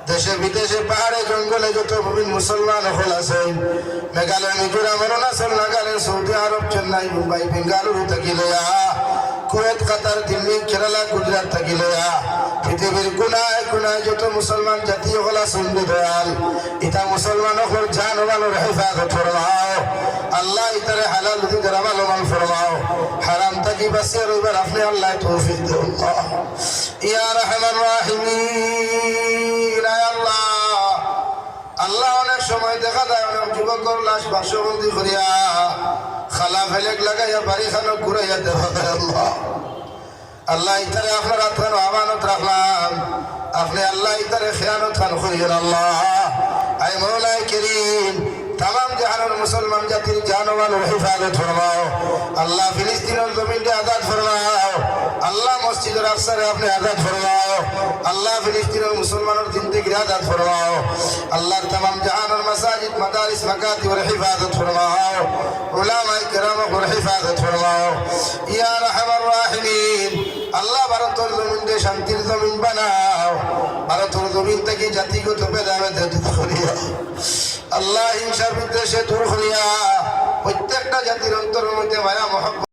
দেশে বিদেশে পাহাড়ে জঙ্গলে যত মুমিন মুসলমান হল আছেন, মেঘালয়, মিজোরাম, অরুণাচল, নাগাল্যান্ড, সৌদি আরব, চেন্নাই, মুম্বাই, বেঙ্গালুরু থাকি লয়া, কুয়েত, কাতার, দিল্লি, কেরালা, গুজরাট থাকি লয়া, পৃথিবীর কোনায় কোনায় যত মুসলমান জাতি হল আছেন দয়াল, ইতা মুসলমান হল জান মালের হেফাজত ফরমাও আল্লাহ, ইতারে হালাল রুজি রামাল ফরমাও, হারাম থাকি বাঁচিয়ে রইবার আপনি আল্লাহ তৌফিক দেন ইয়া রাহমান রাহিমিন। আল্লাহ আল্লাহ অনেক সময় দেখা যায় অনেক যুবকর লাশ বাসবন্দি করিয়া খালা ফেলেক লাগাইয়া বাড়ি খানো ঘুরাইয়া দেওয়া যায়। আল্লাহ আল্লাহ ইতারে আপনার হাত আমানত রাখলাম, আপনি আল্লাহ ইতারে খেয়ানত খান করিয়েন আল্লাহ। আই মৌলাই করিম তাম জাহানের মুসলমান জাতির জানমালের হেফাজত ফরমাও আল্লাহ, ফিলিস্তিনের জমিনকে আজাদ ফরমাও আল্লাহ, মসজিদের আকসারে আপনি আজাদ ফরমাও আল্লাহ, ফিলিস্তিনের মুসলমানের জিন্দেগির আজাদ ফরমাও আল্লাহ, তাম জাহানের মাসাজিদ, মাদারিস, মাকাতিবের হেফাজত ফরমাও, উলামায়ে কেরামের হেফাজত ফরমাও ইয়া রাহমান রাহিমিন। আল্লাহ ভারতের জমিনকে শান্তির জমিন বানাও, ভারতের জমিন থেকে জাতিগত ভেদাভেদ দূর করিয়া আল্লাহ, হিংসার বিদ্বেষে দূর করিয়া প্রত্যেকটা জাতির অন্তরের মধ্যে মায়া মহব্বত